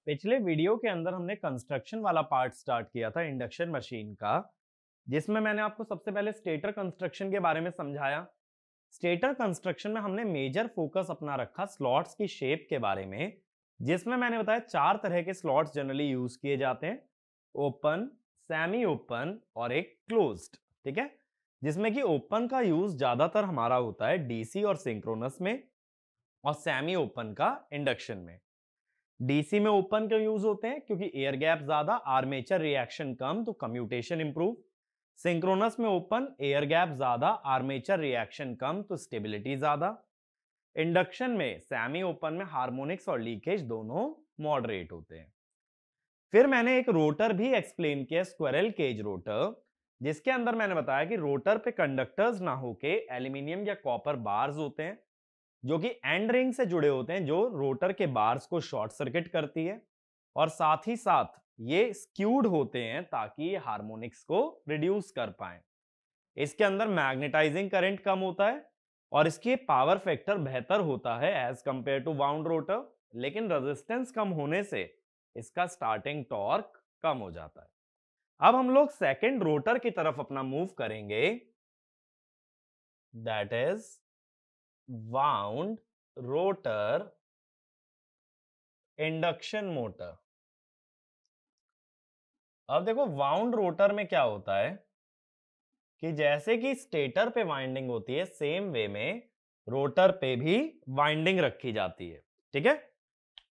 पिछले वीडियो के अंदर हमने कंस्ट्रक्शन वाला पार्ट स्टार्ट किया था इंडक्शन मशीन का, जिसमें मैंने आपको सबसे पहले स्टेटर कंस्ट्रक्शन के बारे में समझाया। स्टेटर कंस्ट्रक्शन में हमने मेजर फोकस अपना रखा स्लॉट्स की शेप के बारे में, जिसमें मैंने बताया 4 तरह के स्लॉट्स जनरली यूज किए जाते हैं: ओपन, सेमी ओपन और एक क्लोज्ड। ठीक है, जिसमें कि ओपन का यूज ज्यादातर हमारा होता है डीसी और सिंक्रोनस में, और सेमी ओपन का इंडक्शन में। डीसी में ओपन क्यों यूज होते हैं? क्योंकि एयर गैप ज्यादा, आर्मेचर रिएक्शन कम, तो कम्यूटेशन इंप्रूव। सिंक्रोनस में ओपन, एयर गैप ज्यादा, आर्मेचर रिएक्शन कम, तो स्टेबिलिटी ज्यादा। इंडक्शन में सेमी ओपन में हार्मोनिक्स और लीकेज दोनों मॉडरेट होते हैं। फिर मैंने एक रोटर भी एक्सप्लेन किया, स्क्विरल केज रोटर, जिसके अंदर मैंने बताया कि रोटर पे कंडक्टर्स ना होके एल्यूमिनियम या कॉपर बार्स होते हैं, जो कि एंड रिंग से जुड़े होते हैं, जो रोटर के बार्स को शॉर्ट सर्किट करती है, और साथ ही साथ ये स्क्यूड होते हैं ताकि ये हार्मोनिक्स को रिड्यूस कर पाए। इसके अंदर मैग्नेटाइजिंग करंट कम होता है और इसकी पावर फैक्टर बेहतर होता है as compare to wound rotor, लेकिन रेजिस्टेंस कम होने से इसका स्टार्टिंग टॉर्क कम हो जाता है। अब हम लोग सेकंड रोटर की तरफ अपना मूव करेंगे, that is wound rotor induction motor. अब देखो वाउंड रोटर में क्या होता है कि जैसे कि स्टेटर पे वाइंडिंग होती है, सेम वे में रोटर पे भी वाइंडिंग रखी जाती है। ठीक है,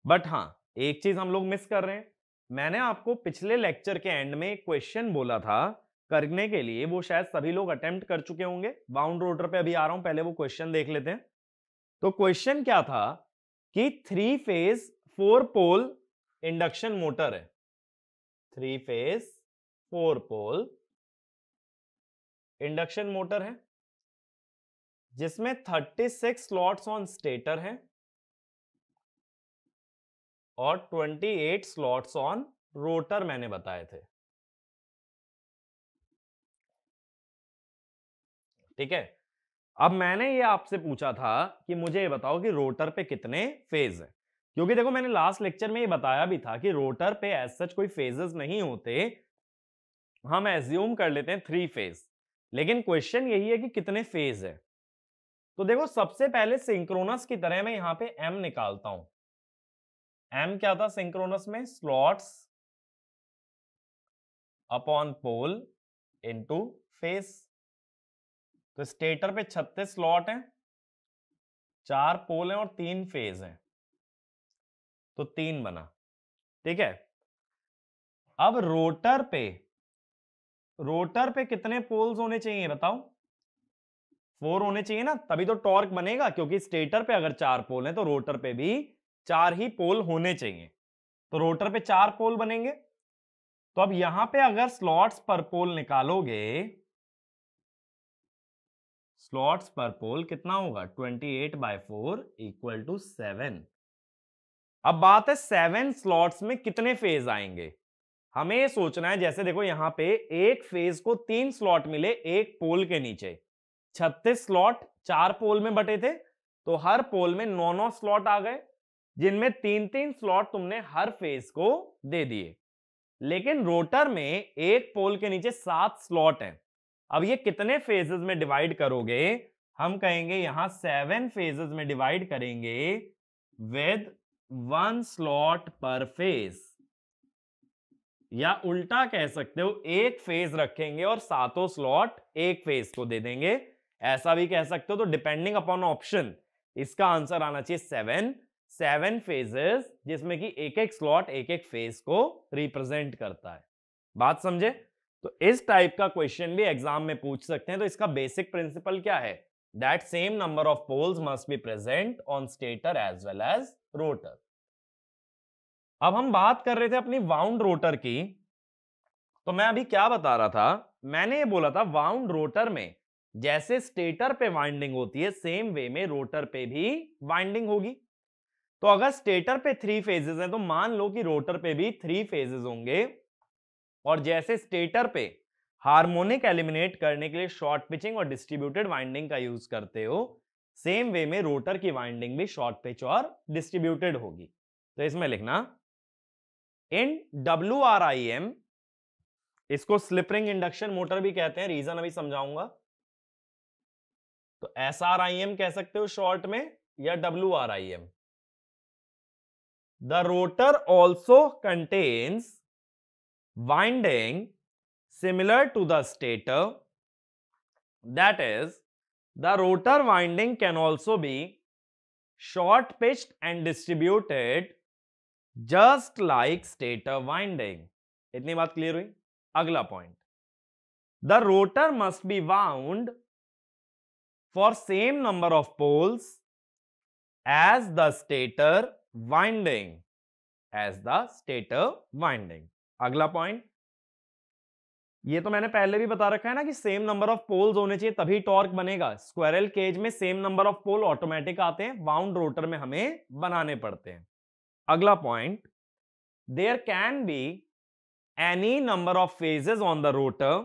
बट हाँ, एक चीज हम लोग मिस कर रहे हैं। मैंने आपको पिछले लेक्चर के एंड में एक क्वेश्चन बोला था करने के लिए, वो शायद सभी लोग अटेम्प्ट कर चुके होंगे। वाउंड रोटर पे अभी आ रहा हूं, पहले वो क्वेश्चन देख लेते हैं। तो क्वेश्चन क्या था कि 3 फेज 4 पोल इंडक्शन मोटर है। 3 फेज 4 पोल इंडक्शन मोटर है, जिसमें 36 स्लॉट्स ऑन स्टेटर हैं और 28 स्लॉट्स ऑन रोटर मैंने बताए थे। ठीक है, अब मैंने ये आपसे पूछा था कि मुझे ये बताओ कि रोटर पे कितने फेज है, क्योंकि देखो मैंने लास्ट लेक्चर में ये बताया भी था कि रोटर पे एज सच कोई फेजेस नहीं होते, हम एज्यूम कर लेते हैं 3 फेज, लेकिन क्वेश्चन यही है कि कितने फेज है। तो देखो सबसे पहले सिंक्रोनस की तरह मैं यहां पे एम निकालता हूं। एम क्या था सिंक्रोनस में? स्लॉट्स अपॉन पोल इनटू फेज। तो स्टेटर पे 36 स्लॉट हैं, 4 पोल हैं और 3 फेज हैं, तो 3 बना। ठीक है, अब रोटर पे कितने पोल्स होने चाहिए बताओ? 4 होने चाहिए ना, तभी तो टॉर्क बनेगा, क्योंकि स्टेटर पे अगर 4 पोल हैं तो रोटर पे भी 4 ही पोल होने चाहिए। तो रोटर पे 4 पोल बनेंगे। तो अब यहां पे अगर स्लॉट्स पर पोल निकालोगे, स्लॉट्स पर पोल कितना होगा? 28/4 इक्वल टू 7। अब बात है 7 स्लॉट्स में कितने फेज आएंगे। हमें ये सोचना है, जैसे देखो यहां पे एक फेज को 3 स्लॉट मिले एक पोल के नीचे, 36 स्लॉट 4 पोल में बटे थे, तो हर पोल में 9 स्लॉट आ गए, जिनमें 3 स्लॉट तुमने हर फेज को दे दिए। लेकिन रोटर में एक पोल के नीचे 7 स्लॉट हैं। अब ये कितने फेजेस में डिवाइड करोगे? हम कहेंगे यहां 7 फेजेस में डिवाइड करेंगे विद 1 स्लॉट पर फेज, या उल्टा कह सकते हो एक फेज रखेंगे और सातों स्लॉट एक फेज को दे देंगे, ऐसा भी कह सकते हो। तो डिपेंडिंग अपॉन ऑप्शन इसका आंसर आना चाहिए 7 फेजेस, जिसमें कि एक एक स्लॉट एक एक फेज को रिप्रेजेंट करता है। बात समझे? तो इस टाइप का क्वेश्चन भी एग्जाम में पूछ सकते हैं। तो इसका बेसिक प्रिंसिपल क्या है? That same number of poles must be present on stator as well as rotor. अब हम बात कर रहे थे अपनी वाउंड रोटर की, तो मैं अभी क्या बता रहा था? मैंने ये बोला था वाउंड रोटर में जैसे स्टेटर पे वाइंडिंग होती है, सेम वे में रोटर पे भी वाइंडिंग होगी। तो अगर स्टेटर पे 3 फेजेस हैं, तो मान लो कि रोटर पे भी 3 फेजेस होंगे, और जैसे स्टेटर पे हार्मोनिक एलिमिनेट करने के लिए शॉर्ट पिचिंग और डिस्ट्रीब्यूटेड वाइंडिंग का यूज करते हो, सेम वे में रोटर की वाइंडिंग भी शॉर्ट पिच और डिस्ट्रीब्यूटेड होगी। तो इसमें लिखना इन WRIM, इसको स्लिप रिंग इंडक्शन मोटर भी कहते हैं, रीजन अभी समझाऊंगा। तो SRIM कह सकते हो शॉर्ट में, या WRIM। The rotor also contains winding similar to the stator, that is the rotor winding can also be short pitched and distributed just like stator winding। इतनी बात क्लियर हुई। अगला point, the rotor must be wound for same number of poles as the stator winding, as the stator winding. अगला point, ये तो मैंने पहले भी बता रखा है ना कि सेम नंबर ऑफ पोल्स होने चाहिए तभी टॉर्क बनेगा। स्क्विरल केज में same number of pole automatic आते हैं, वाउंड रोटर में हमें बनाने पड़ते हैं। अगला point, there can be any number of phases on the rotor,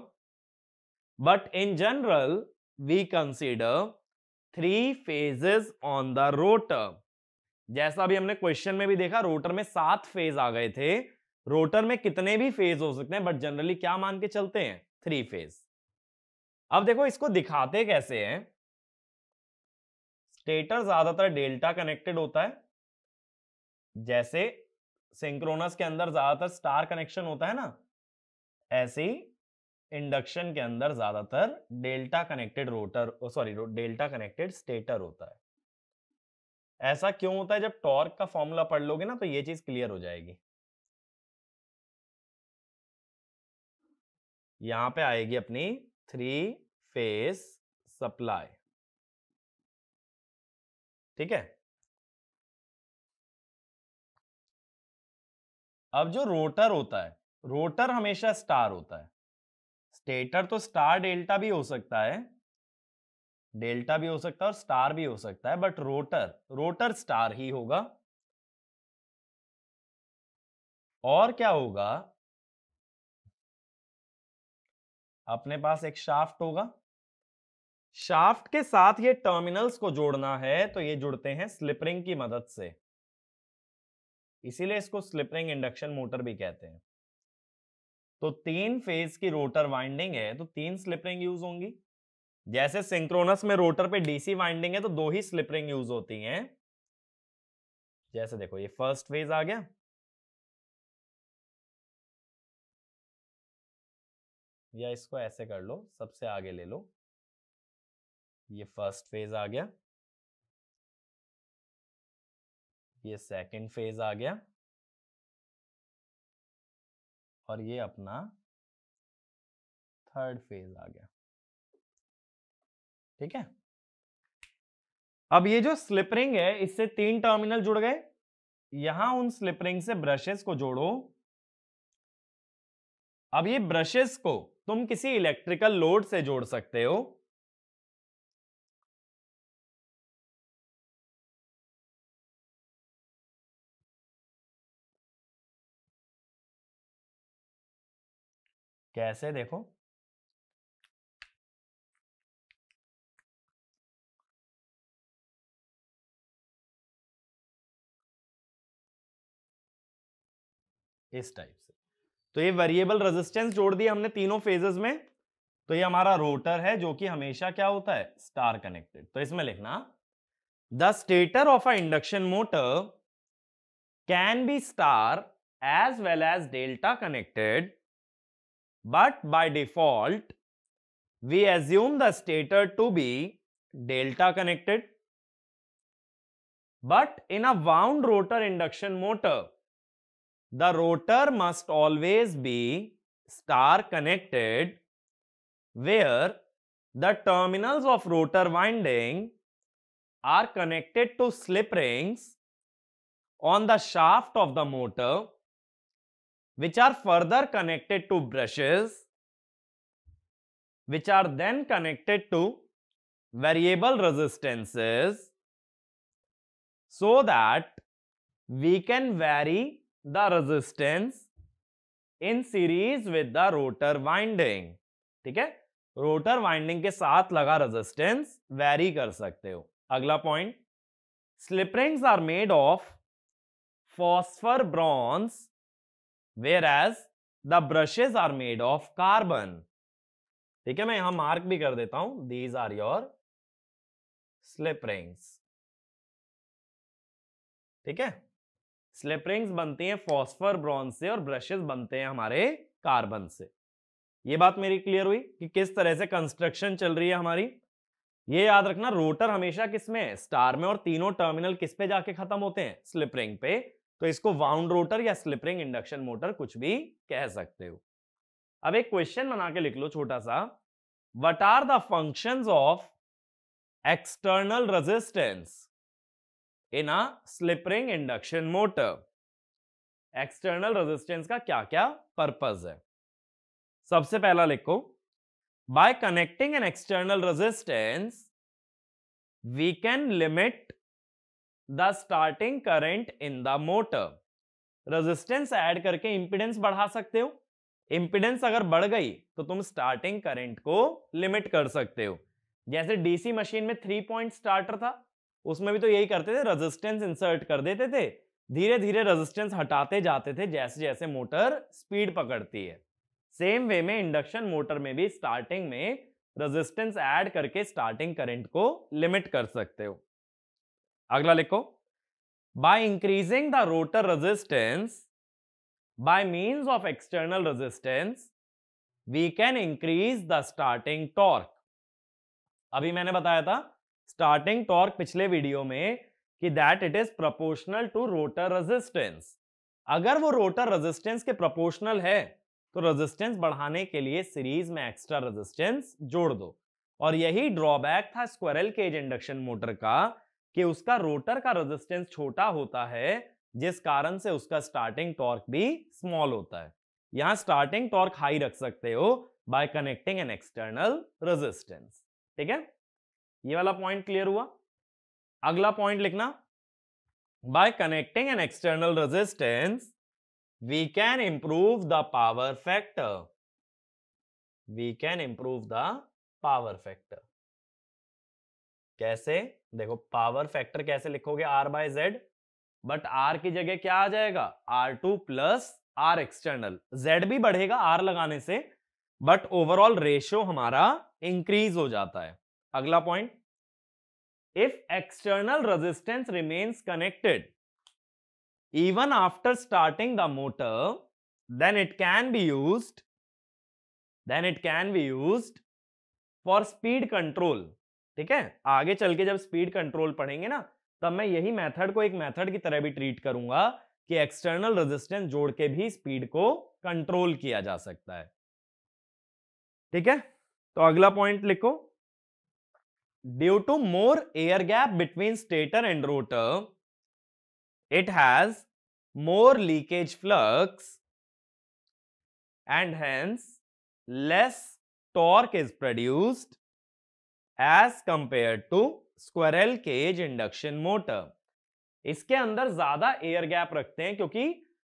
but in general we consider 3 phases on the rotor. जैसा अभी हमने क्वेश्चन में भी देखा, रोटर में 7 फेज आ गए थे। रोटर में कितने भी फेज हो सकते हैं, बट जनरली क्या मान के चलते हैं, 3 फेज। अब देखो इसको दिखाते कैसे हैं। स्टेटर ज्यादातर डेल्टा कनेक्टेड होता है, जैसे सिंक्रोनस के अंदर ज्यादातर स्टार कनेक्शन होता है ना, ऐसे ही इंडक्शन के अंदर ज्यादातर delta connected delta connected stator होता है। ऐसा क्यों होता है? जब टॉर्क का फॉर्मूला पढ़ लोगे ना तो ये चीज क्लियर हो जाएगी। यहां पे आएगी अपनी 3 फेज सप्लाई, ठीक है। अब जो रोटर होता है, रोटर हमेशा स्टार होता है। स्टेटर तो स्टार डेल्टा भी हो सकता है, डेल्टा भी हो सकता है और स्टार भी हो सकता है, बट रोटर स्टार ही होगा। और क्या होगा, अपने पास एक शाफ्ट होगा, शाफ्ट के साथ ये टर्मिनल्स को जोड़ना है तो ये जुड़ते हैं स्लिप रिंग की मदद से, इसीलिए इसको स्लिप रिंग इंडक्शन मोटर भी कहते हैं। तो 3 फेज की रोटर वाइंडिंग है तो 3 स्लिप रिंग यूज होंगी। जैसे सिंक्रोनस में रोटर पे डीसी वाइंडिंग है तो 2 ही स्लिप रिंग यूज होती हैं। जैसे देखो ये फर्स्ट फेज आ गया, या इसको ऐसे कर लो, सबसे आगे ले लो, ये फर्स्ट फेज आ गया, ये सेकंड फेज आ गया, और ये अपना थर्ड फेज आ गया, ठीक है। अब ये जो स्लिप रिंग है इससे 3 टर्मिनल जुड़ गए, यहां उन स्लिप रिंग से ब्रशेस को जोड़ो। अब ये ब्रशेस को तुम किसी इलेक्ट्रिकल लोड से जोड़ सकते हो। कैसे, देखो इस टाइप से। तो ये वेरिएबल रेजिस्टेंस जोड़ दिया हमने तीनों फेजेस में। तो ये हमारा रोटर है जो कि हमेशा क्या होता है, स्टार कनेक्टेड। तो इसमें लिखना, the stator of a induction motor can be star as well as delta connected, but by default we assume the stator to be delta connected, but in a wound rotor induction motor the rotor must always be star connected, where the terminals of rotor winding are connected to slip rings on the shaft of the motor, which are further connected to brushes, which are then connected to variable resistances, so that we can vary the resistance in series with the rotor winding। ठीक है, rotor winding के साथ लगा resistance vary कर सकते हो। अगला point, slip rings are made of phosphor bronze whereas the brushes are made of carbon. ठीक है, मैं यहां मार्क भी कर देता हूं, these are your slip rings. ठीक है, स्लिप रिंग्स बनती हैं फॉस्फर ब्रॉन्ज से और ब्रशेस बनते हैं हमारे कार्बन से। ये बात मेरी क्लियर हुई कि किस तरह से कंस्ट्रक्शन चल रही है हमारी। ये याद रखना, रोटर हमेशा किस में है, स्टार में, और तीनों टर्मिनल किस पे जाके खत्म होते हैं, स्लिप रिंग पे। तो इसको वाउंड रोटर या स्लिप रिंग इंडक्शन मोटर कुछ भी कह सकते हो। अब एक क्वेश्चन बना के लिख लो छोटा सा, what are the functions of external resistance in a slip ring induction motor. External resistance का क्या क्या पर्पस है। सबसे पहला लिखो, by connecting an external resistance we can limit the starting current in the motor. Resistance add करके impedance बढ़ा सकते हो। इंपीडेंस अगर बढ़ गई तो तुम स्टार्टिंग करंट को लिमिट कर सकते हो। जैसे डीसी मशीन में 3 पॉइंट स्टार्टर था, उसमें भी तो यही करते थे, रेजिस्टेंस इंसर्ट कर देते थे, धीरे धीरे रेजिस्टेंस हटाते जाते थे जैसे जैसे मोटर स्पीड पकड़ती है। सेम वे में इंडक्शन मोटर में भी स्टार्टिंग में रेजिस्टेंस ऐड करके स्टार्टिंग करंट को लिमिट कर सकते हो। अगला लिखो, by increasing the rotor resistance by means of external resistance we can increase the starting torque। अभी मैंने बताया था स्टार्टिंग टॉर्क पिछले वीडियो में कि that it is proportional to rotor resistance. अगर वो रोटर रेजिस्टेंस के प्रोपोर्शनल है तो रेजिस्टेंस बढ़ाने के लिए सीरीज में एक्स्ट्रा रेजिस्टेंस जोड़ दो। और यही ड्रॉबैक था स्क्विरल केज इंडक्शन मोटर का कि उसका रोटर का रेजिस्टेंस छोटा होता है, जिस कारण से उसका स्टार्टिंग टॉर्क भी स्मॉल होता है। यहां स्टार्टिंग टॉर्क हाई रख सकते हो bye connecting an external resistance. ठीक है, ये वाला पॉइंट क्लियर हुआ। अगला पॉइंट लिखना, by connecting an external resistance we can improve the power factor. We can improve the power factor. कैसे, देखो पावर फैक्टर कैसे लिखोगे, R by Z, but R की जगह क्या आ जाएगा, R2 plus are external. Z भी बढ़ेगा आर लगाने से, बट ओवरऑल रेशियो हमारा इंक्रीज हो जाता है। अगला point, if external resistance remains connected even after starting the motor then it can be used for speed control. ठीक है, आगे चल के जब स्पीड कंट्रोल पढ़ेंगे ना, तब मैं यही मेथड को एक मेथड की तरह भी ट्रीट करूंगा कि एक्सटर्नल रेजिस्टेंस जोड़ के भी स्पीड को कंट्रोल किया जा सकता है। ठीक है, तो अगला पॉइंट लिखो, due to more air gap between stator and rotor it has more leakage flux and hence less torque is produced as compare to squirrel cage induction motor. इसके अंदर ज्यादा एयर गैप रखते हैं क्योंकि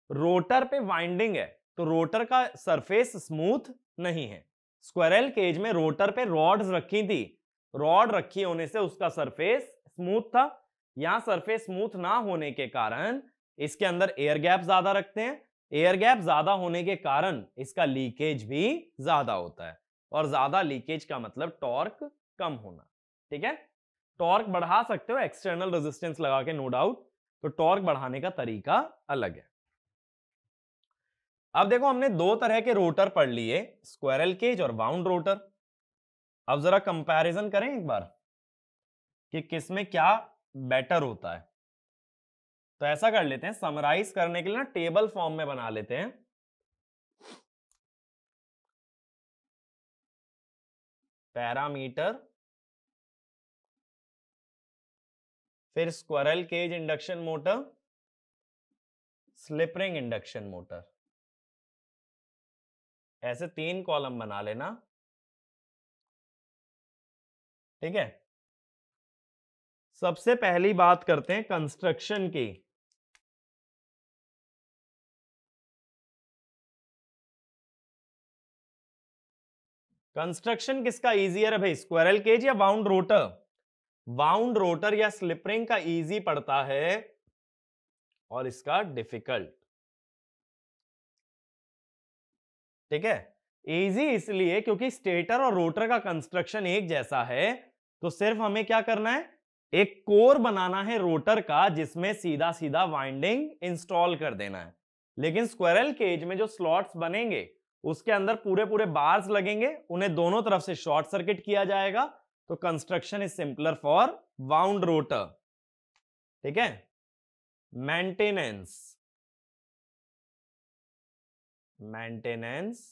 रोटर पे winding है, तो rotor का सरफेस स्मूथ नहीं है। स्क्विरल केज में रोटर पे रॉड्स रखी थी, रॉड रखी होने से उसका सरफेस स्मूथ था। यहां सरफेस स्मूथ ना होने के कारण इसके अंदर एयर गैप ज्यादा रखते हैं। एयर गैप ज्यादा होने के कारण इसका लीकेज भी ज्यादा होता है, और ज्यादा लीकेज का मतलब टॉर्क कम होना। ठीक है, टॉर्क बढ़ा सकते हो एक्सटर्नल रेजिस्टेंस लगा के, नो डाउट, तो टॉर्क बढ़ाने का तरीका अलग है। अब देखो, हमने दो तरह के रोटर पढ़ लिए, स्क्विरल केज और वाउंड रोटर। अब जरा कंपैरिजन करें एक बार कि किसमें क्या बेटर होता है। तो ऐसा कर लेते हैं, समराइज करने के लिए ना टेबल फॉर्म में बना लेते हैं। पैरामीटर, फिर squirrel cage induction motor, slip ring induction motor, ऐसे 3 कॉलम बना लेना। ठीक है, सबसे पहली बात करते हैं कंस्ट्रक्शन की। कंस्ट्रक्शन किसका इजियर है भाई, स्क्विरल केज या वाउंड रोटर? वाउंड रोटर या स्लिप रिंग का इजी पड़ता है और इसका डिफिकल्ट। ठीक है, इजी इसलिए क्योंकि स्टेटर और रोटर का कंस्ट्रक्शन एक जैसा है, तो सिर्फ हमें क्या करना है, एक कोर बनाना है रोटर का जिसमें सीधा सीधा वाइंडिंग इंस्टॉल कर देना है। लेकिन स्क्विरल केज में जो स्लॉट्स बनेंगे उसके अंदर पूरे पूरे बार्स लगेंगे, उन्हें दोनों तरफ से शॉर्ट सर्किट किया जाएगा, तो construction is simpler for wound rotor. ठीक है, मेंटेनेंस, मेंटेनेंस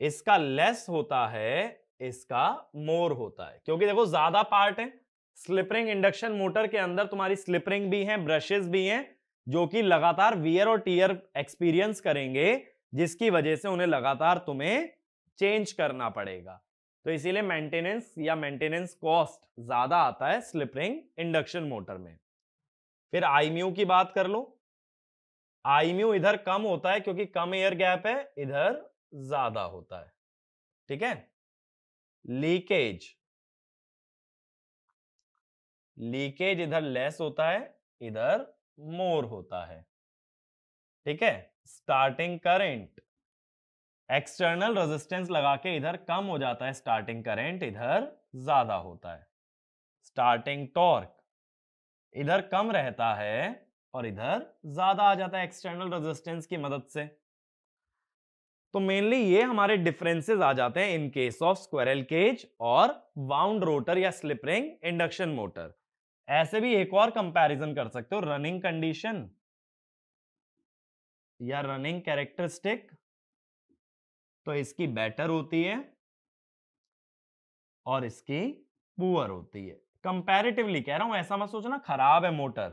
इसका लेस होता है, इसका मोर होता है, क्योंकि देखो ज्यादा पार्ट है। स्लिप रिंग इंडक्शन मोटर के अंदर तुम्हारी स्लिप रिंग भी है, ब्रशेस भी हैं, जो कि लगातार वियर और टीयर एक्सपीरियंस करेंगे, जिसकी वजह से उन्हें लगातार तुम्हें चेंज करना पड़ेगा। तो इसीलिए मेंटेनेंस या मेंटेनेंस कॉस्ट ज्यादा आता है स्लिप रिंग इंडक्शन मोटर में। फिर आई म्यू की बात कर लो। आई म्यू इधर कम होता है क्योंकि कम एयर गैप है, इधर ज्यादा होता है। ठीक है, लीकेज, लीकेज इधर लेस होता है, इधर मोर होता है। ठीक है, स्टार्टिंग करंट, एक्सटर्नल रेजिस्टेंस लगा के इधर कम हो जाता है, स्टार्टिंग करंट इधर ज्यादा होता है। स्टार्टिंग टॉर्क इधर कम रहता है और इधर ज्यादा आ जाता है एक्सटर्नल रेजिस्टेंस की मदद से। तो मेनली ये हमारे डिफरेंसेस आ जाते हैं in case of squirrel cage और वाउंड रोटर या स्लिप रिंग इंडक्शन मोटर। ऐसे भी एक और कंपैरिजन कर सकते हो, रनिंग कंडीशन या रनिंग कैरेक्टरिस्टिक, तो इसकी बेटर होती है और इसकी पुअर होती है। कंपैरेटिवली कह रहा हूं, ऐसा मत सोचना खराब है मोटर,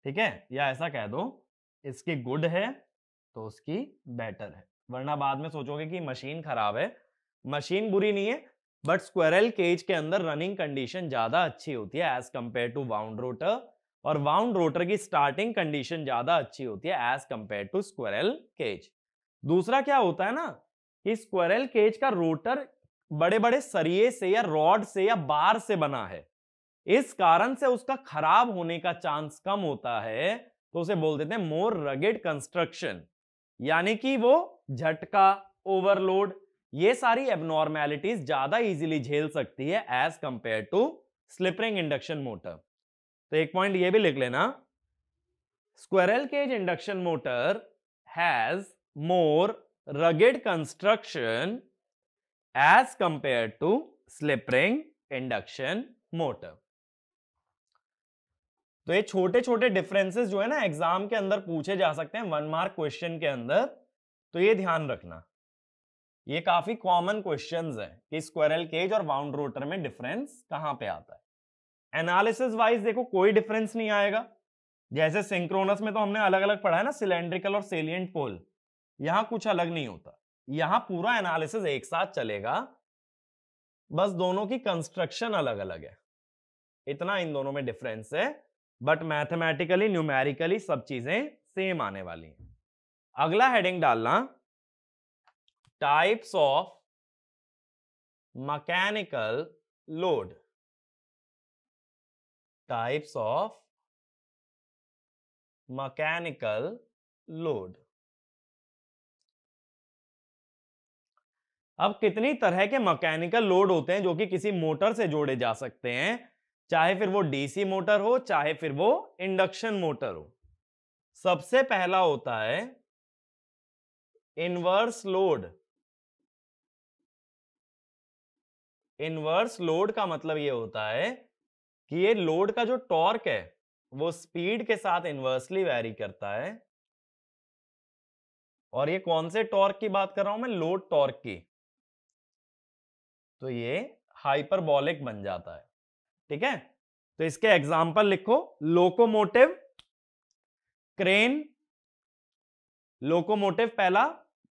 ठीक है, या ऐसा कह दो इसकी गुड है तो उसकी बेटर है, वरना बाद में सोचोगे कि मशीन खराब है। मशीन बुरी नहीं है, बट स्क्विरल केज के अंदर रनिंग कंडीशन ज्यादा अच्छी होती है as compare to wound rotor, और वाउंड रोटर की स्टार्टिंग कंडीशन ज्यादा अच्छी होती है as compare to squirrel cage. दूसरा क्या होता है ना, कि स्क्विरल केज का रोटर बड़े बड़े सरिये से या रॉड से या बार से बना है, इस कारण से उसका खराब होने का चांस कम होता है, तो उसे बोल देते हैं मोर रगेड कंस्ट्रक्शन, यानी कि वो झटका, ओवरलोड, ये सारी एबनॉर्मेलिटीज ज्यादा इजीली झेल सकती है as compare to slip ring induction motor. तो एक पॉइंट ये भी लिख लेना, squirrel cage induction motor has more rugged construction as compared to slip ring induction motor। तो ये छोटे छोटे डिफरेंसेस जो है ना एग्जाम के अंदर पूछे जा सकते हैं 1 मार्क क्वेश्चन के अंदर, तो ये ध्यान रखना, ये काफी कॉमन क्वेश्चंस है कि स्क्विरल केज और वाउंड रोटर में डिफरेंस कहां पे आता है। एनालिसिस वाइज देखो कोई डिफरेंस नहीं आएगा, जैसे सिंक्रोनस में तो हमने अलग अलग पढ़ा है ना, सिलेंड्रिकल और सेलिएंट पोल, यहां कुछ अलग नहीं होता, यहां पूरा एनालिसिस एक साथ चलेगा, बस दोनों की कंस्ट्रक्शन अलग अलग है, इतना इन दोनों में डिफरेंस है, बट मैथमेटिकली न्यूमेरिकली सब चीजें सेम आने वाली हैं। अगला हेडिंग डालना, types of mechanical load, types of mechanical load. अब कितनी तरह के मैकेनिकल लोड होते हैं जो कि किसी मोटर से जोड़े जा सकते हैं, चाहे फिर वो डीसी मोटर हो चाहे फिर वो इंडक्शन मोटर हो। सबसे पहला होता है इनवर्स लोड। इनवर्स लोड का मतलब ये होता है कि ये लोड का जो टॉर्क है वो स्पीड के साथ इनवर्सली वैरी करता है, और ये कौन से टॉर्क की बात कर रहा हूं मैं, लोड टॉर्क की, तो ये हाइपरबॉलिक बन जाता है। ठीक है, तो इसके एग्जांपल लिखो, लोकोमोटिव, क्रेन। लोकोमोटिव पहला,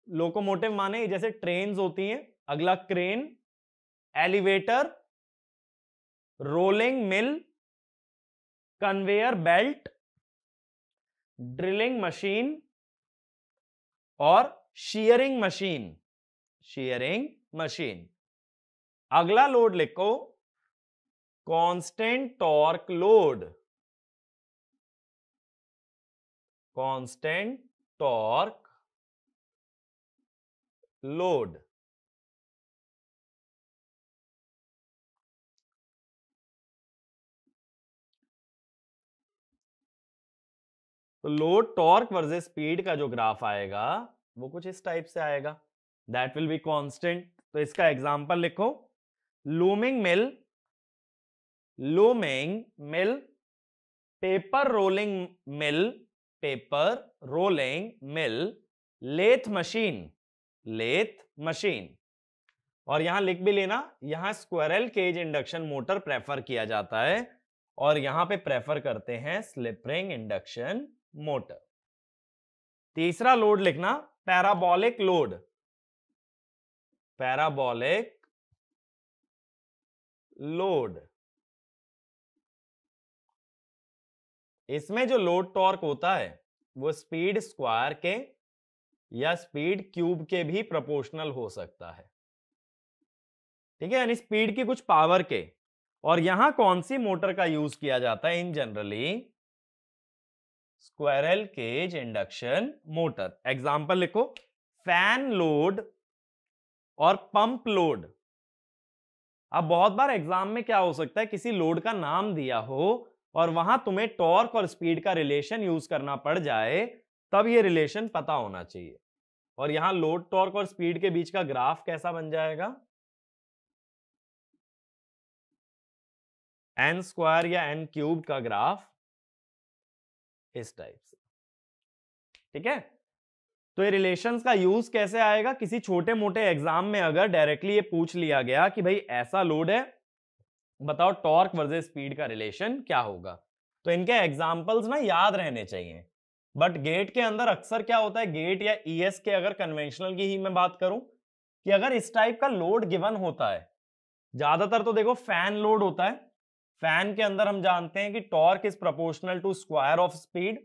लोकोमोटिव माने जैसे ट्रेन्स होती हैं, अगला crane, elevator, rolling mill, conveyor belt, drilling machine और शीयरिंग मशीन, शीयरिंग मशीन। अगला लोड लिखो, constant torque load, constant torque load. तो लोड टॉर्क वर्सेस स्पीड का जो ग्राफ आएगा वो कुछ इस टाइप से आएगा, दैट विल बी कांस्टेंट। तो इसका एग्जांपल लिखो, looming mill, looming mill, paper rolling mill, paper rolling mill, lathe machine, lathe machine. और यहां लिख भी लेना, यहां squirrel cage induction motor prefer किया जाता है और यहां पे प्रेफर करते हैं स्लिप रिंग इंडक्शन मोटर। तीसरा लोड लिखना, पैराबोलिक लोड, पैराबोलिक लोड। इसमें जो लोड टॉर्क होता है वो स्पीड स्क्वायर के या स्पीड क्यूब के भी प्रोपोर्शनल हो सकता है, ठीक है, यानी स्पीड की कुछ पावर के। और यहां कौन सी मोटर का यूज किया जाता है? In generally squirrel cage induction motor. Example लिखो, फैन लोड और पंप लोड। अब बहुत बार एग्जाम में क्या हो सकता है, किसी लोड का नाम दिया हो और वहां तुम्हें टॉर्क और स्पीड का रिलेशन यूज करना पड़ जाए, तब ये रिलेशन पता होना चाहिए। और यहां लोड टॉर्क और स्पीड के बीच का ग्राफ कैसा बन जाएगा? एन स्क्वायर या एन क्यूब का ग्राफ इस टाइप से, ठीक है। तो ये रिलेशंस का यूज कैसे आएगा? किसी छोटे मोटे एग्जाम में अगर डायरेक्टली ये पूछ लिया गया कि भाई ऐसा लोड है, बताओ टॉर्क वर्सेस स्पीड का रिलेशन क्या होगा, तो इनके एग्जांपल्स ना याद रहने चाहिए। बट गेट के अंदर अक्सर क्या होता है, गेट या ईएस के अगर कन्वेंशनल की ही मैं बात करूं, कि अगर इस टाइप का लोड गिवन होता है, ज्यादातर तो देखो फैन लोड होता है, फैन के अंदर हम जानते हैं कि torque is proportional to square of speed.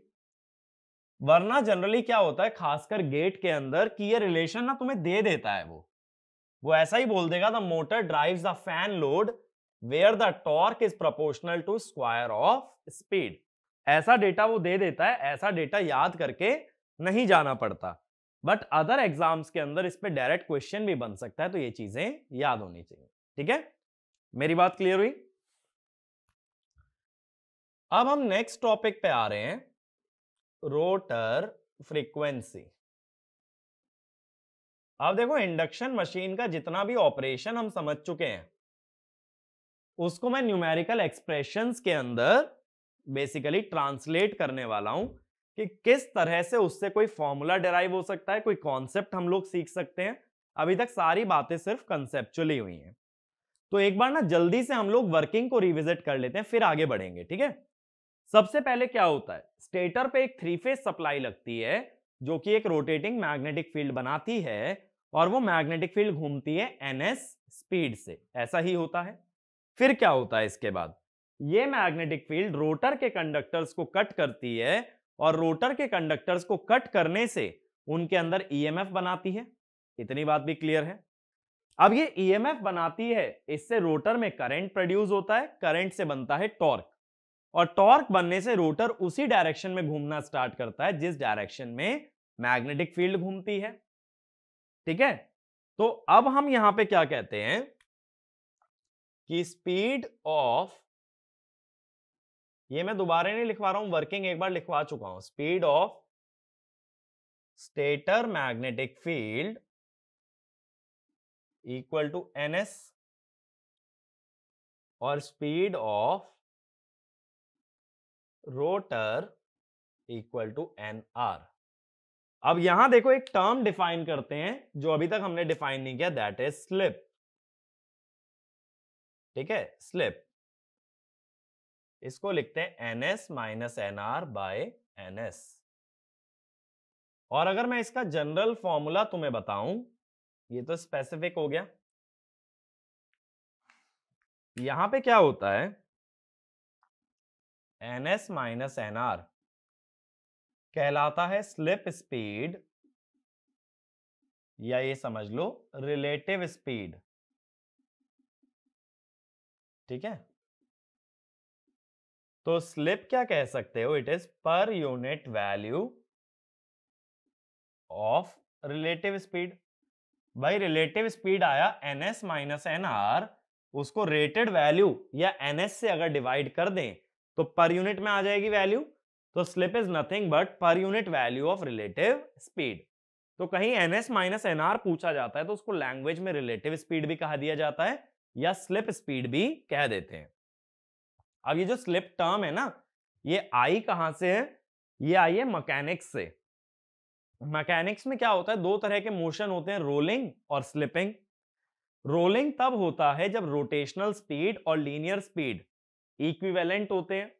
वरना जनरली क्या होता है, खासकर गेट के अंदर, कि ये रिलेशन ना तुम्हें दे देता है, वो ऐसा ही बोल देगा, the motor drives the fan load where the torque is proportional to square of speed. ऐसा डेटा वो दे देता है, ऐसा डेटा याद करके नहीं जाना पड़ता। बट अदर एग्जाम्स के अंदर इस पे डायरेक्ट क्वेश्चन भी बन सकता है, तो ये चीजें याद होनी चाहिए, ठीक है। मेरी बात क्लियर हुई? अब हम नेक्स्ट टॉपिक पे आ रहे हैं, रोटर फ्रीक्वेंसी। अब देखो, इंडक्शन मशीन का जितना भी ऑपरेशन हम समझ चुके हैं, उसको मैं न्यूमेरिकल एक्सप्रेशंस के अंदर बेसिकली ट्रांसलेट करने वाला हूं कि किस तरह से उससे कोई फॉर्मूला डिराइव हो सकता है, कोई कॉन्सेप्ट हम लोग सीख सकते हैं। अभी तक सारी बातें सिर्फ कंसेप्चुअली हुई हैं, तो एक बार ना जल्दी से हम लोग वर्किंग को रिविजिट कर लेते हैं, फिर आगे बढ़ेंगे, ठीक है। सबसे पहले क्या होता है, स्टेटर पे एक 3 फेज सप्लाई लगती है जो कि एक रोटेटिंग मैग्नेटिक फील्ड बनाती है, और वो मैग्नेटिक फील्ड घूमती है ns स्पीड से, ऐसा ही होता है। फिर क्या होता है इसके बाद, ये मैग्नेटिक फील्ड रोटर के कंडक्टर्स को कट करती है, और रोटर के कंडक्टर्स को कट करने से उनके अंदर ईएमएफ बनाती है। इतनी बात भी क्लियर है। अब ये ईएमएफ बनाती है, इससे रोटर में करंट प्रोड्यूस होता है, करंट से बनता है टॉर्क, और टॉर्क बनने से रोटर उसी डायरेक्शन में घूमना स्टार्ट करता है जिस डायरेक्शन में मैग्नेटिक फील्ड घूमती है, ठीक है। तो अब हम यहां पे क्या कहते हैं कि स्पीड ऑफ, ये मैं दोबारा नहीं लिखवा रहा हूं, वर्किंग एक बार लिखवा चुका हूं, speed of stator magnetic field equal to ns, और speed of rotor equal to nr। अब यहां देखो, एक टर्म डिफाइन करते हैं जो अभी तक हमने डिफाइन नहीं किया, दैट इज स्लिप, ठीक है, स्लिप। इसको लिखते हैं ns minus nr by ns। और अगर मैं इसका जनरल फॉर्मूला तुम्हें बताऊं, ये तो स्पेसिफिक हो गया। यहां पे क्या होता है, ns माइनस nr कहलाता है स्लिप स्पीड, या ये समझ लो रिलेटिव स्पीड, ठीक है। तो स्लिप क्या कह सकते हो, it is per unit value of relative speed. भाई रिलेटिव स्पीड आया ns माइनस nr, उसको रेटेड वैल्यू या ns से अगर डिवाइड कर दें तो पर यूनिट में आ जाएगी वैल्यू। तो slip is nothing but per unit value of relative speed. तो कहीं ns माइनस nr पूछा जाता है तो उसको लैंग्वेज में रिलेटिव स्पीड भी कहा दिया जाता है या स्लिप स्पीड भी कह देते हैं। अब ये जो स्लिप टर्म है ना, ये आई कहां से है? ये आई है मैकेनिक्स से। मैकेनिक्स में क्या होता है, दो तरह के मोशन होते हैं, रोलिंग और स्लिपिंग। रोलिंग तब होता है जब रोटेशनल स्पीड और लीनियर स्पीड इक्विवेलेंट होते हैं,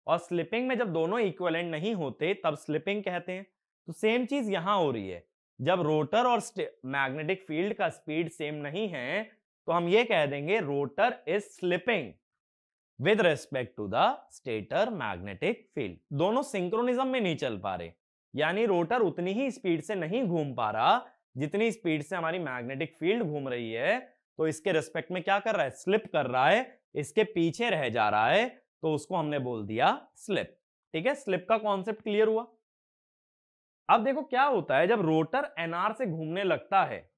और स्लिपिंग में जब दोनों इक्विवेलेंट नहीं होते तब स्लिपिंग कहते हैं। तो सेम चीज यहां हो रही है, जब रोटर और मैग्नेटिक फील्ड का स्पीड सेम नहीं है तो हम ये कह देंगे rotor is slipping with respect to the stator magnetic field. दोनों सिंक्रोनिज्म में नहीं चल पा रहे, यानी रोटर उतनी ही स्पीड से नहीं घूम पा रहा जितनी स्पीड से हमारी मैग्नेटिक फील्ड घूम रही है। तो इसके रेस्पेक्ट में क्या कर रहा है, स्लिप कर रहा है, इसके पीछे रह जा रहा है, तो उसको हमने बोल दिया स्लिप। ठीक है, स्लिप का कॉन्सेप्ट क्लियर हुआ। अब देखो क्या होता है, जब रोटर एनआर से घूमने लगता है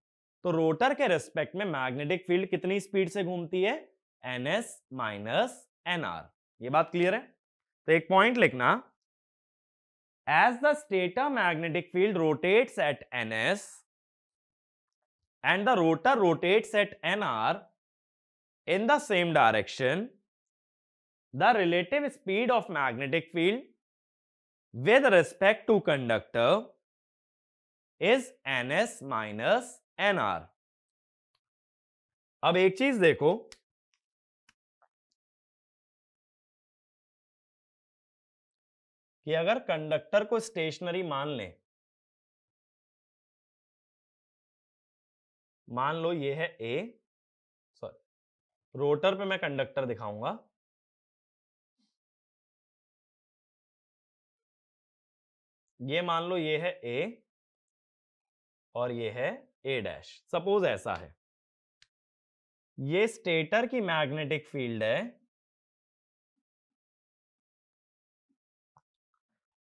तो रोटर के रेस्पेक्ट में मैग्नेटिक फील्ड कितनी स्पीड से घूमती है, एनएस माइनस एनआर। ये बात क्लियर है? तो एक पॉइंट लिखना, as the stator magnetic field rotates at ns and the rotor rotates at nr in the same direction, the relative speed of magnetic field with respect to conductor is ns minus nr। अब एक चीज देखो, कि अगर conductor को stationery मान लें, मान लो ये है ए, सॉरी रोटर पे मैं कंडक्टर दिखाऊंगा, ये मान लो ये है ए और ये है ए डैश, सपोज ऐसा है, ये स्टेटर की मैग्नेटिक फील्ड है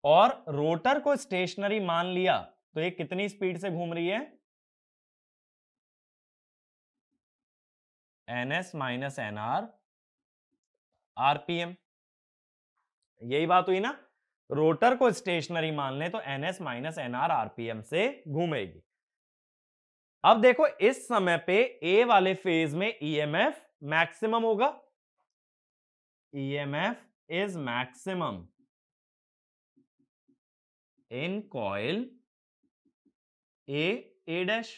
और रोटर को स्टेशनरी मान लिया, तो ये कितनी स्पीड से घूम रही है, ns माइनस एनआर आरपीएम। यही बात हुई ना, रोटर को स्टेशनरी मान ले तो ns माइनस एनआर आरपीएम से घूमेगी। अब देखो इस समय पे ए वाले फेज में ईएमएफ मैक्सिमम होगा, EMF is maximum in coil A dash.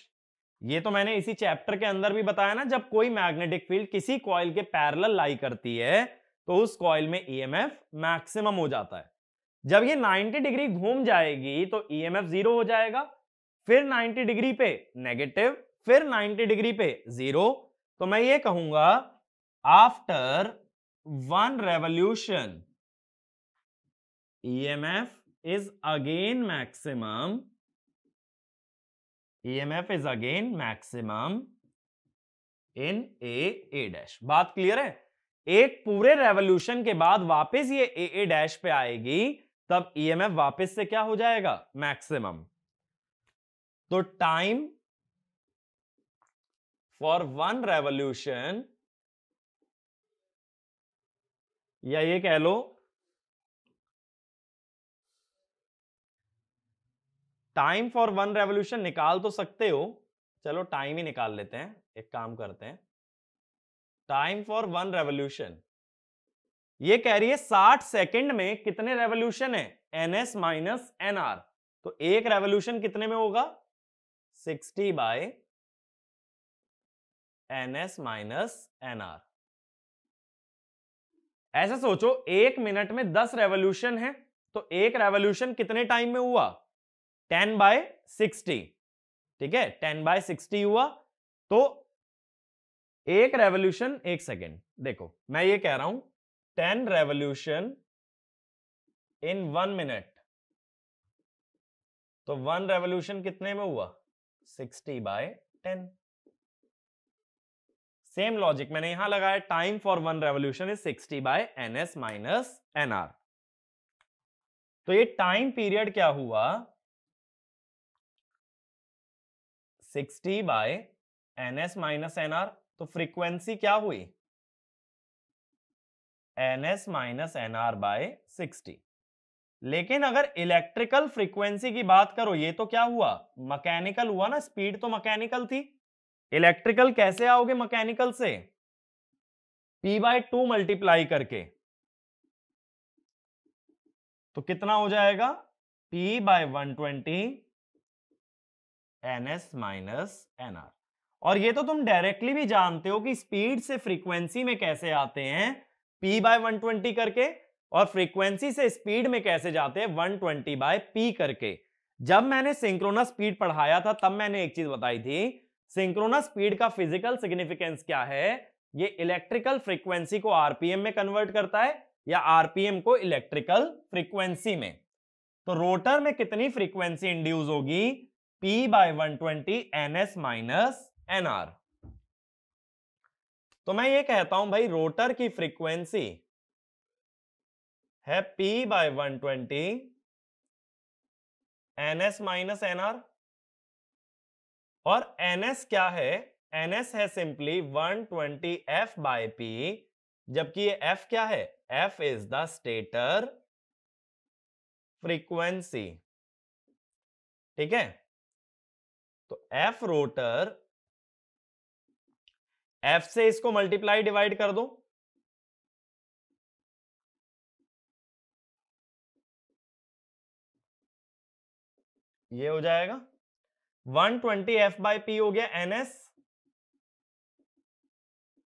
ये तो मैंने इसी चैप्टर के अंदर भी बताया ना, जब कोई मैग्नेटिक फील्ड किसी कॉइल के पैरेलल लाई करती है तो उस कॉइल में ईएमएफ मैक्सिमम हो जाता है। जब ये 90 डिग्री घूम जाएगी तो ईएमएफ जीरो हो जाएगा, फिर 90 डिग्री पे नेगेटिव, फिर 90 डिग्री पे जीरो। तो मैं ये कहूंगा after one revolution EMF is again maximum, EMF is again maximum in A dash। बात क्लियर है? एक पूरे रेवोल्यूशन के बाद वापस ये A डैश पे आएगी, तब EMF वापस से क्या हो जाएगा, मैक्सिमम। तो टाइम फॉर वन रेवोल्यूशन, या ये कह लो टाइम फॉर वन रेवोल्यूशन निकाल तो सकते हो, चलो टाइम ही निकाल लेते हैं, एक काम करते हैं, टाइम फॉर वन रेवोल्यूशन ये कह रही है 60 सेकंड में कितने रेवोल्यूशन है, ns माइनस एनआर। तो एक रेवोल्यूशन कितने में होगा, 60 बाय ns माइनस एनआर। ऐसा सोचो एक मिनट में 10 रेवोल्यूशन है, तो एक रेवोल्यूशन कितने टाइम में हुआ, 10 बाय 60। ठीक है, 10 बाय 60 हुआ, तो एक रेवोल्यूशन, एक सेकेंड देखो मैं ये कह रहा हूं 10 रेवोल्यूशन इन 1 मिनट, तो 1 रेवोल्यूशन कितने में हुआ, 60 बाय 10। सेम लॉजिक मैंने यहां लगाया, time for one revolution is 60 by ns minus NR. तो ये टाइम पीरियड क्या हुआ, 60 बाय ns माइनस nr, तो फ्रीक्वेंसी क्या हुई? ns minus nr by 60। लेकिन अगर इलेक्ट्रिकल फ्रीक्वेंसी की बात करो, ये तो क्या हुआ? मैकेनिकल हुआ ना, स्पीड तो मैकेनिकल थी। इलेक्ट्रिकल कैसे आओगे मैकेनिकल से? p बाय 2 मल्टीप्लाई करके। तो कितना हो जाएगा? p by 120 ns minus nr। और ये तो तुम डायरेक्टली भी जानते हो कि स्पीड से फ्रीक्वेंसी में कैसे आते हैं, p बाय 120 करके, और फ्रीक्वेंसी से स्पीड में कैसे जाते हैं, 120 बाय p करके। जब मैंने सिंक्रोनस स्पीड पढ़ाया था तब मैंने एक चीज बताई थी, सिंक्रोनस स्पीड का फिजिकल सिग्निफिकेंस क्या है? ये इलेक्ट्रिकल फ्रीक्वेंसी को आरपीएम में कन्वर्ट करता है या आरपीएम को इलेक्ट्रिकल फ्रीक्वेंसी में। तो रोटर में कितनी फ्रीक्वेंसी इंड्यूस होगी? p by 120 ns minus nr। तो मैं ये कहता हूं भाई, रोटर की फ्रीक्वेंसी है p by 120 ns minus nr, और ns क्या है? ns है सिंपली 120 f बाय p, जबकि ये f क्या है? f is the stator frequency. ठीक है, तो f रोटर, f से इसको मल्टीप्लाई डिवाइड कर दो, ये हो जाएगा 120 f बाय p हो गया ns।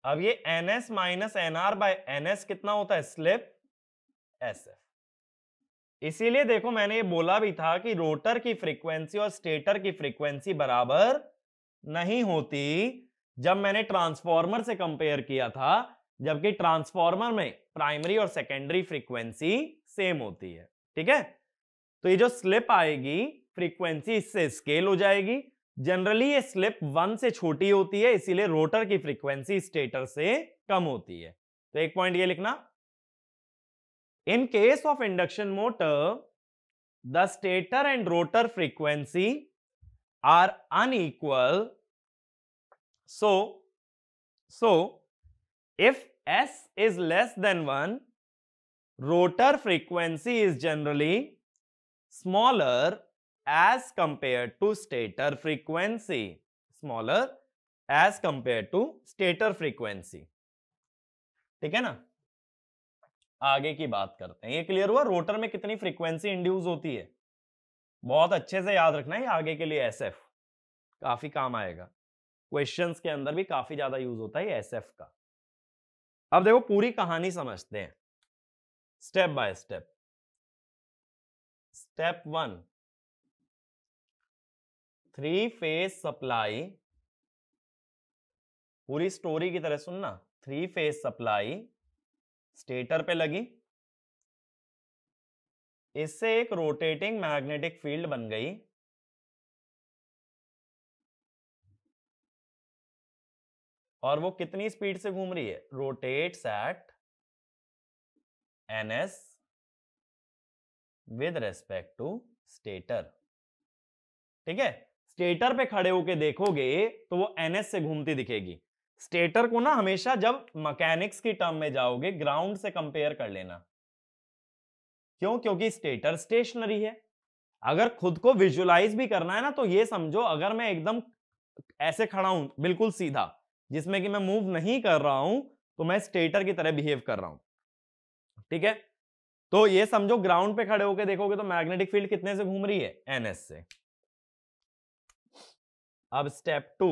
अब ये ns minus nr by ns कितना होता है? Slip sf। इसीलिए देखो मैंने ये बोला भी था कि रोटर की फ्रीक्वेंसी और स्टेटर की फ्रीक्वेंसी बराबर नहीं होती, जब मैंने ट्रांसफॉर्मर से कंपेयर किया था, जबकि ट्रांसफॉर्मर में प्राइमरी और सेकेंडरी फ्रीक्वेंसी सेम होती है। ठीक है, तो ये जो स्लिप आएगी फ्रीक्वेंसी इससे स्केल हो जाएगी। जनरली ये स्लिप 1 से छोटी होती है, इसीलिए रोटर की फ्रीक्वेंसी स्टेटर से कम होती है। तो एक पॉइंट ये लिखना, in case of induction motor the stator and rotor frequency are unequal, so if s is less than 1, rotor frequency is generally smaller as compared to stator frequency, smaller as compared to stator frequency। ठीक है ना, आगे की बात करते हैं। ये clear हुआ रोटर में कितनी फ्रीक्वेंसी इंड्यूस होती है? बहुत अच्छे से याद रखना है, आगे के लिए एसएफ काफी काम आएगा, क्वेश्चंस के अंदर भी काफी ज्यादा यूज होता है एसएफ का। अब देखो पूरी कहानी समझते हैं step by step. Step 1, 3 phase supply, पूरी स्टोरी की तरह सुनना। 3 फेज सप्लाई स्टेटर पे लगी, इससे एक रोटेटिंग मैग्नेटिक फील्ड बन गई, और वो कितनी स्पीड से घूम रही है? Rotates at ns with respect to stator. ठीक है, स्टेटर पे खड़े होके देखोगे तो वो ns से घूमती दिखेगी। स्टेटर को ना हमेशा जब मैकेनिक्स की टर्म में जाओगे ग्राउंड से कंपेयर कर लेना। क्यों? क्योंकि स्टेटर स्टेशनरी है। अगर खुद को विजुअलाइज भी करना है ना, तो ये समझो अगर मैं एकदम ऐसे खड़ा हूं बिल्कुल सीधा, जिसमें कि मैं मूव नहीं कर रहा हूं, तो मैं स्टेटर की तरह बिहेव कर रहा हूं। ठीक है, तो ये समझो ग्राउंड पे खड़े होकर देखोगे तो मैग्नेटिक फील्ड कितने से घूम रही है? ns से। अब step 2,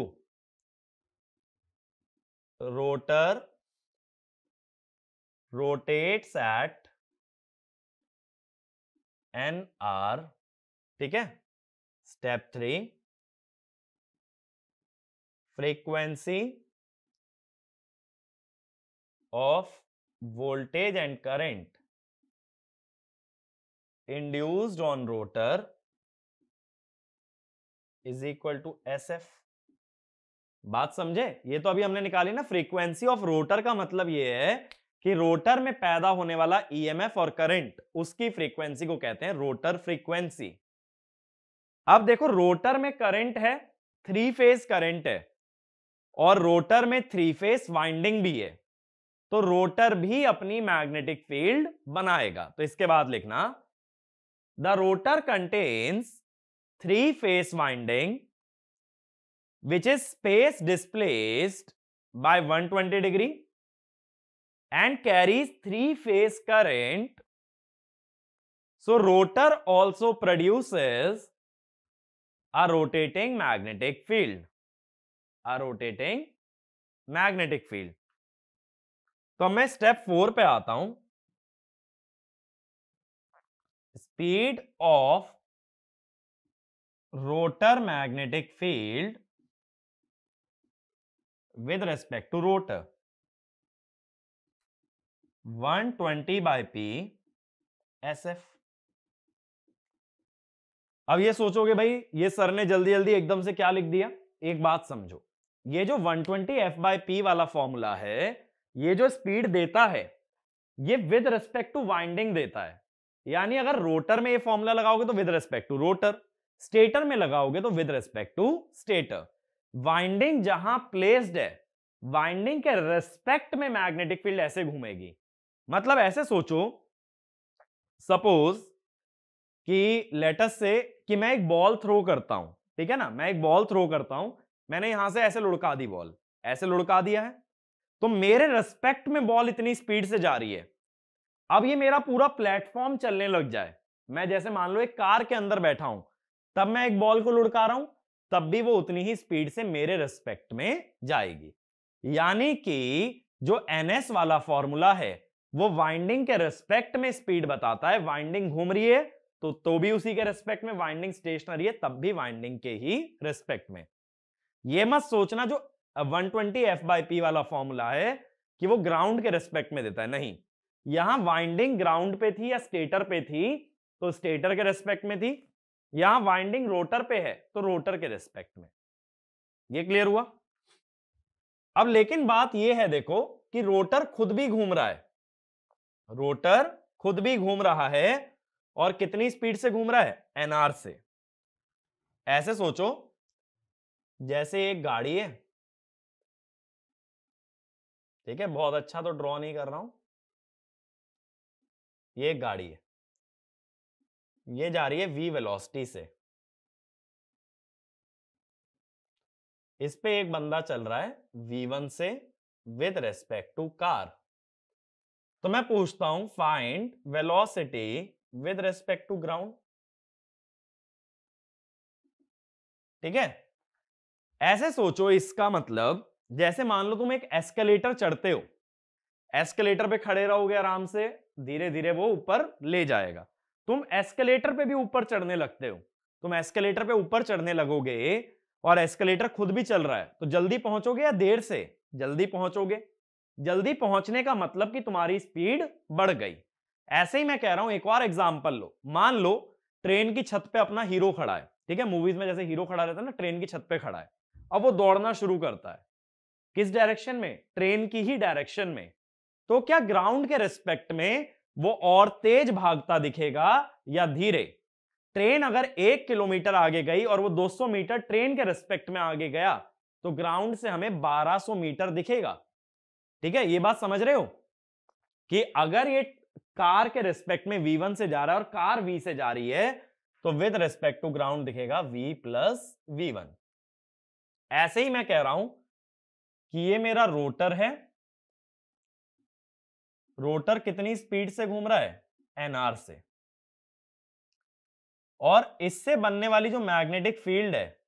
rotor rotates at nr। ठीक है, step 3, frequency of voltage and current induced on rotor is equal to sf। बात समझे? ये तो अभी हमने निकाली ना, फ्रीक्वेंसी ऑफ रोटर का मतलब ये है कि रोटर में पैदा होने वाला ईएमएफ और करंट, उसकी फ्रीक्वेंसी को कहते हैं रोटर फ्रीक्वेंसी। अब देखो रोटर में करंट है, 3 फेज करंट है और रोटर में 3 फेज वाइंडिंग भी है, तो रोटर भी अपनी मैग्नेटिक फील्ड बनाएगा। तो इसके बाद लिखना the rotor contains 3 phase winding which is space displaced by 120 degree and carries 3 phase current. So rotor also produces a rotating magnetic field. A rotating magnetic field. तो मैं स्टेप 4 पे आता हूं। Speed of rotor magnetic field with respect to rotor 120 by P SF। अब ये सोचोगे भाई ये सर ने जल्दी जल्दी एकदम से क्या लिख दिया। एक बात समझो, ये जो 120 F by P वाला फॉर्मूला है, ये जो स्पीड देता है ये विद रिस्पेक्ट टू वाइंडिंग देता है। यानी अगर रोटर में ये फॉर्मूला लगाओगे तो with respect to rotor, stator में लगाओगे तो with respect to stator. Winding जहां प्लेस्ड है, वाइंडिंग के रेस्पेक्ट में मैग्नेटिक फील्ड ऐसे घूमेगी। मतलब ऐसे सोचो, सपोज कि लेटस से कि मैं एक बॉल थ्रो करता हूं, ठीक है ना, मैं एक बॉल थ्रो करता हूं, मैंने यहां से ऐसे लुढ़का दी बॉल, ऐसे लुढ़का दिया है, तो मेरे रेस्पेक्ट में बॉल इतनी स्पीड से जा रही है। अब ये मेरा पूरा प्लेटफॉर्म चलने लग जाए, मैं जैसे मान लो एक कार के अंदर बैठा हूं, तब मैं एक बॉल को लुढ़का रहा हूं, तब भी वो उतनी ही स्पीड से मेरे रेस्पेक्ट में जाएगी। यानी कि जो एनएस वाला फॉर्मूला है वो वाइंडिंग के रेस्पेक्ट में स्पीड बताता है। वाइंडिंग घूम रही है तो भी उसी के रेस्पेक्ट में, वाइंडिंग स्टेशनरी है तब भी वाइंडिंग के ही रेस्पेक्ट में। ये मत सोचना जो 120 F by P वाला फॉर्मूला है कि वो ग्राउंड के रेस्पेक्ट में देता है, नहीं। यहां वाइंडिंग ग्राउंड पे थी या स्टेटर पे थी तो स्टेटर के रेस्पेक्ट में थी, यहां वाइंडिंग रोटर पे है तो रोटर के रेस्पेक्ट में। ये क्लियर हुआ। अब लेकिन बात यह है देखो कि रोटर खुद भी घूम रहा है, रोटर खुद भी घूम रहा है और कितनी स्पीड से घूम रहा है, एनआर से। ऐसे सोचो जैसे एक गाड़ी है, ठीक है, बहुत अच्छा तो ड्रॉ नहीं कर रहा हूं, ये एक गाड़ी है, ये जा रही है v वेलोसिटी से, इस पे एक बंदा चल रहा है v1 से विद रेस्पेक्ट टू कार। तो मैं पूछता हूं find velocity with respect to ground, ठीक है। ऐसे सोचो, इसका मतलब जैसे मान लो तुम एक एस्केलेटर चढ़ते हो, एस्केलेटर पे खड़े रहोगे आराम से, धीरे धीरे वो ऊपर ले जाएगा। तुम एस्केलेटर पे भी ऊपर चढ़ने लगते हो, तुम एस्केलेटर पे ऊपर चढ़ने लगोगे और एस्केलेटर खुद भी चल रहा है तो जल्दी पहुंचोगे या देर से, जल्दी पहुंचोगे। जल्दी पहुंचने का मतलब कि तुम्हारी स्पीड बढ़ गई। ऐसे ही मैं कह रहा हूं, एक और एग्जांपल लो। मान लो ट्रेन की छत पे अपना हीरो खड़ा है, ठीक है, मूवीज में जैसे हीरो खड़ा रहता है ना, ट्रेन की छत पे खड़ा है, अब वो दौड़ना शुरू करता है, किस डायरेक्शन में, ट्रेन की ही डायरेक्शन में। तो क्या ग्राउंड के रिस्पेक्ट में वो और तेज भागता दिखेगा या धीरे। ट्रेन अगर 1 किलोमीटर आगे गई और वो 200 मीटर ट्रेन के रिस्पेक्ट में आगे गया तो ग्राउंड से हमें 1200 मीटर दिखेगा, ठीक है। ये बात समझ रहे हो कि अगर ये कार के रिस्पेक्ट में v1 से जा रहा है और कार v से जा रही है तो विद रिस्पेक्ट टू ग्राउंड दिखेगा v प्लस v1। ऐसे ही मैं कह रहा हूं कि ये मेरा रोटर है, रोटर कितनी स्पीड से घूम रहा है, एनआर से, और इससे बनने वाली जो मैग्नेटिक फील्ड है,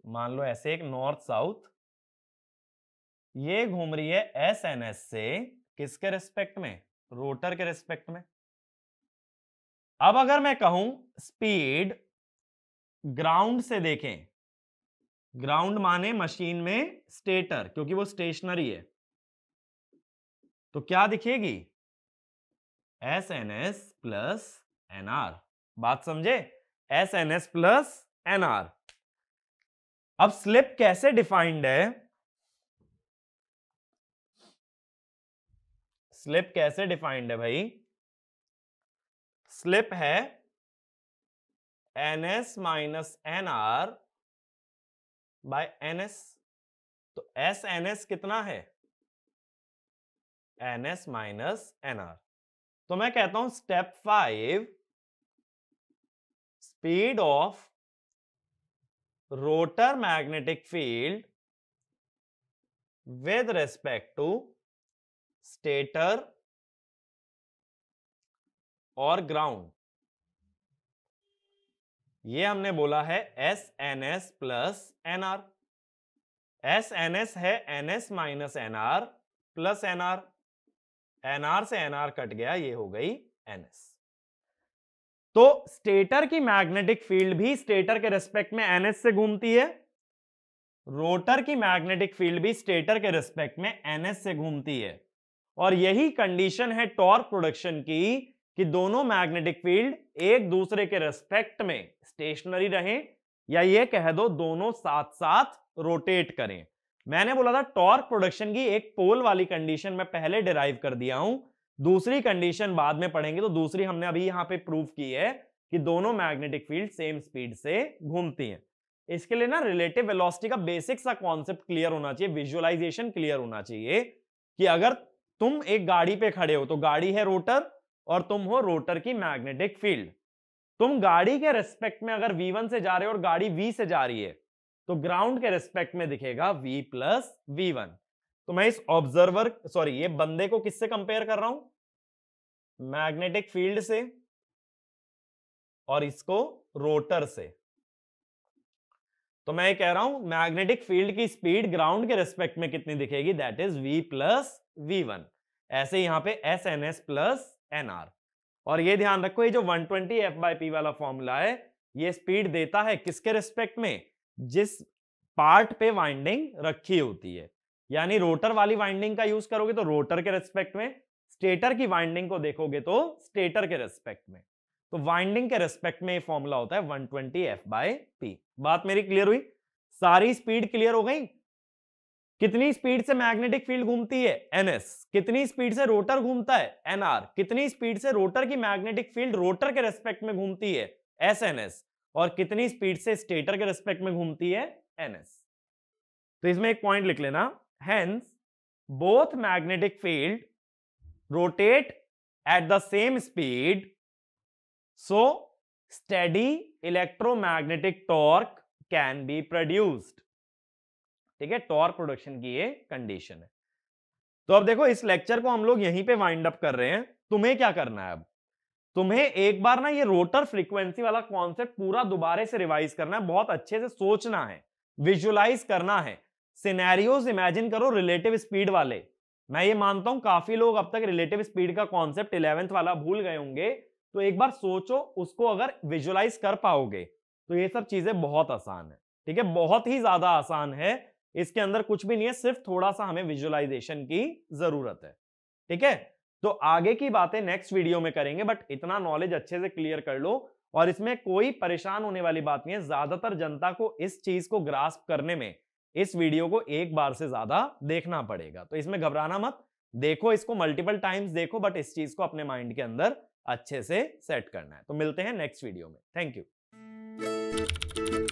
मान लो ऐसे एक नॉर्थ साउथ, ये घूम रही है एस एन एस से, किसके रिस्पेक्ट में, रोटर के रिस्पेक्ट में। अब अगर मैं कहूं स्पीड ग्राउंड से देखें, ग्राउंड माने मशीन में स्टेटर, क्योंकि वो स्टेशनरी है, तो क्या दिखेगी, S N S plus N R. बात समझे, S N S plus N R. अब स्लिप कैसे डिफाइंड है, स्लिप कैसे डिफाइंड है भाई, स्लिप है ns minus nr by ns। तो s ns कितना है? ns minus nr। तो मैं कहता हूं step 5, speed of rotor magnetic field with respect to stator और ग्राउंड, ये हमने बोला है S N S plus N are. S N S है N S minus N R plus N R. N R से एन आर कट गया, ये हो गई एन एस। तो स्टेटर की मैग्नेटिक फील्ड भी स्टेटर के रेस्पेक्ट में एन एस से घूमती है, रोटर की मैग्नेटिक फील्ड भी स्टेटर के रेस्पेक्ट में एनएस से घूमती है। और यही कंडीशन है टॉर्क प्रोडक्शन की कि दोनों मैग्नेटिक फील्ड एक दूसरे के रेस्पेक्ट में स्टेशनरी रहें, या ये कह दो दोनों साथ साथ रोटेट करें। मैंने बोला था टॉर्क प्रोडक्शन की एक पोल वाली कंडीशन मैं पहले डिराइव कर दिया हूं, दूसरी कंडीशन बाद में पढ़ेंगे। तो दूसरी हमने अभी यहां पे प्रूव की है कि दोनों मैग्नेटिक फील्ड सेम स्पीड से घूमती हैं। इसके लिए ना रिलेटिव वेलोसिटी का बेसिक सा कॉन्सेप्ट क्लियर होना चाहिए, विजुअलाइजेशन क्लियर होना चाहिए कि अगर तुम एक गाड़ी पे खड़े हो तो गाड़ी है रोटर और तुम हो रोटर की मैग्नेटिक फील्ड। तुम गाड़ी के रेस्पेक्ट में अगर V1 से जा रहे हो और गाड़ी V से जा रही है तो ग्राउंड के रेस्पेक्ट में दिखेगा V प्लस V1। तो मैं इस ऑब्जर्वर ये बंदे को किससे कंपेयर कर रहा हूं? मैग्नेटिक फील्ड से, और इसको रोटर से। तो मैं ये कह रहा हूं मैग्नेटिक फील्ड की स्पीड ग्राउंड के रेस्पेक्ट में कितनी दिखेगी? That is V plus V1। ऐसे यहां पे S N S plus N R. और ये ध्यान रखो, ये जो 120 F/P वाला फॉर्मूला है ये स्पीड देता है किसके रेस्पेक्ट में? जिस पार्ट पे वाइंडिंग रखी होती है। यानी रोटर वाली वाइंडिंग का यूज करोगे तो रोटर के रेस्पेक्ट में, स्टेटर की वाइंडिंग को देखोगे तो स्टेटर के रेस्पेक्ट में। तो वाइंडिंग के रेस्पेक्ट में ये फॉर्मूला होता है 120 F/P। बात मेरी क्लियर हुई? सारी स्पीड क्लियर हो गई? कितनी स्पीड से मैग्नेटिक फील्ड घूमती है? ns। कितनी स्पीड से रोटर घूमता है? nr। कितनी स्पीड से रोटर की मैग्नेटिक फील्ड रोटर के रेस्पेक्ट में घूमती है? sns। और कितनी स्पीड से स्टेटर के रेस्पेक्ट में घूमती है? ns। तो इसमें एक पॉइंट लिख लेना, hence both magnetic field rotate at the same speed, so steady electromagnetic torque can be produced. ठीक है, टॉर्क प्रोडक्शन की ये कंडीशन है। तो अब देखो इस लेक्चर को हम लोग यहीं पे वाइंड अप कर रहे हैं। तुम्हें क्या करना है? अब तुम्हें एक बार ना ये रोटर फ्रीक्वेंसी वाला कॉन्सेप्ट पूरा दोबारा से रिवाइज करना है, बहुत अच्छे से सोचना है, विजुअलाइज करना है, सिनेरियोज इमेजिन करो रिलेटिव स्पीड वाले। मैं ये मानता हूं काफी लोग अब तक रिलेटिव स्पीड का कॉन्सेप्ट 11th वाला भूल गए होंगे, तो एक बार सोचो, उसको अगर विजुअलाइज कर पाओगे तो ये सब चीजें बहुत आसान है। ठीक है, बहुत ही ज्यादा आसान है, इसके अंदर कुछ भी नहीं है, सिर्फ थोड़ा सा हमें विजुअलाइजेशन की जरूरत है। ठीक है, तो आगे की बातें नेक्स्ट वीडियो में करेंगे, बट इतना नॉलेज अच्छे से क्लियर कर लो। और इसमें कोई परेशान होने वाली बात नहीं है, ज्यादातर जनता को इस चीज को ग्रास्प करने में इस वीडियो को एक बार से ज्यादा देखना पड़ेगा। तो इसमें घबराना मत, देखो इसको मल्टीपल टाइम्स देखो, बट इस चीज को अपने माइंड के अंदर अच्छे से सेट करना है। तो मिलते हैं नेक्स्ट वीडियो में। Thank you.